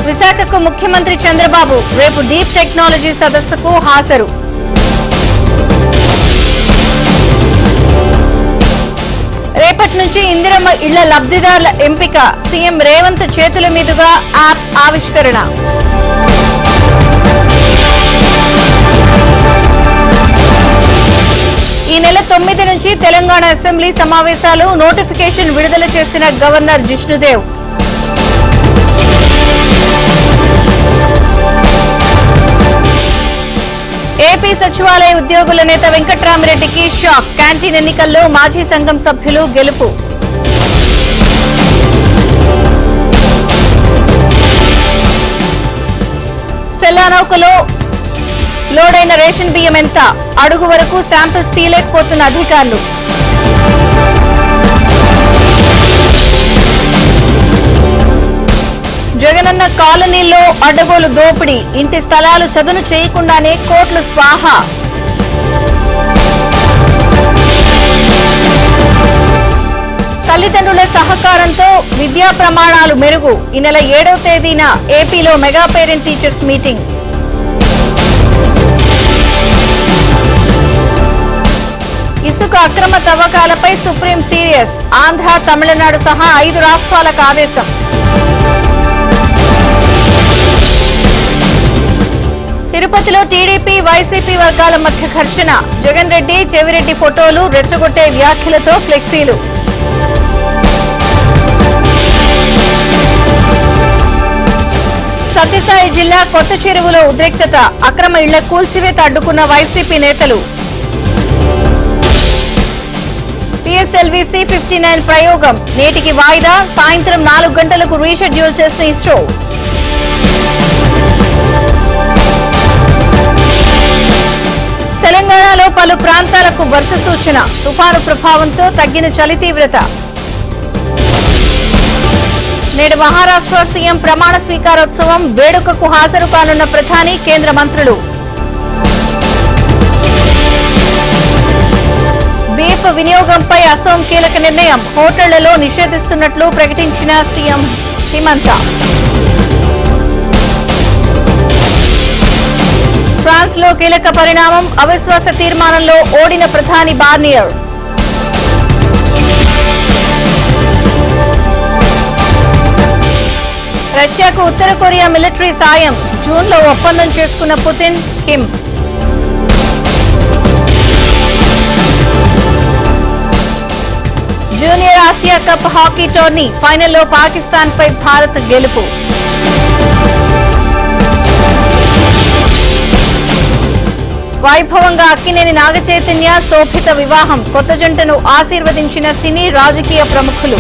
విశాఖకు ముఖ్యమంత్రి చంద్రబాబు రేపు డీప్ టెక్నాలజీ సదస్సుకు హాజరు. రేపటి నుంచి ఇందిరమ్మ ఇళ్ల లబ్ధిదారుల ఎంపిక, సీఎం రేవంత్ చేతుల మీదుగా యాప్ ఆవిష్కరణ. ఈ నెల 9 నుంచి తెలంగాణ అసెంబ్లీ సమావేశాలు, నోటిఫికేషన్ విడుదల చేసిన గవర్నర్ జిష్ణుదేవ్. ఏపీ సచివాలయ ఉద్యోగుల నేత వెంకట్రామిరెడ్డికి షాక్, క్యాంటీన్ ఎన్నికల్లో మాజీ సంఘం సభ్యులు గెలుపు. స్టెల్లా నౌకలో లోడైన రేషన్ బియ్యం ఎంత? అడుగు వరకు శాంపిల్స్ తీయలేకపోతున్న అధికారులు. జగనన్న కాలనీల్లో అడ్డగోలు దోపిడీ, ఇంటి స్థలాలు చదును చేయకుండానే కోట్లు స్వాహా. తల్లిదండ్రుల సహకారంతో విద్యా ప్రమాణాలు మెరుగు. ఈ నెల 7వ తేదీన ఏపీలో మెగా పేరెంట్ టీచర్స్ మీటింగ్. ఇసుక అక్రమ తవ్వకాలపై సుప్రీం సీరియస్, ఆంధ్ర, తమిళనాడు సహా 5 రాష్ట్రాలకు ఆదేశం. తిరుపతిలో టీడీపీ, వైసీపీ వర్గాల మధ్య ఘర్షణ. జగన్ రెడ్డి, చెవిరెడ్డి ఫోటోలు, రెచ్చగొట్టే వ్యాఖ్యలతో ఫ్లెక్సీలు. సత్యసాయి జిల్లా కొత్త చెరువులో ఉద్రిక్తత, అక్రమ ఇళ్ల కూల్చివేత అడ్డుకున్న వైసీపీ నేతలు. PSLV C-59 ప్రయోగం నేటికి వాయిదా, సాయంత్రం 4 గంటలకు రీషెడ్యూల్ చేసిన ఇస్రో. తెలంగాణలో పలు ప్రాంతాలకు వర్ష సూచన, తుఫాను ప్రభావంతో తగ్గిన చలి తీవ్రత. నేడు మహారాష్ట్ర సీఎం ప్రమాణ స్వీకారోత్సవం, వేడుకకు హాజరు కానున్న ప్రధాని, కేంద్ర మంత్రులు. బీఫ్ వినియోగంపై అసోం కీలక నిర్ణయం, హోటళ్లలో నిషేధిస్తున్నట్లు ప్రకటించిన సీఎం హిమంత. ఫ్రాన్స్ లో కీలక పరిణామం, అవిశ్వాస తీర్మానంలో ఓడిన ప్రధాని బార్నియర్. రష్యాకు ఉత్తర కొరియా మిలిటరీ సాయం, జూన్లో ఒప్పందం చేసుకున్న Putin, Kim. Junior Asia cup hockey tourney, ఫైనల్లో పాకిస్తాన్ పై భారత్ గెలుపు. వైభవంగా అక్కినేని నాగచైతన్య, శోభిత వివాహం, కొత్త జంటను ఆశీర్వదించిన సినీ రాజకీయ ప్రముఖులు.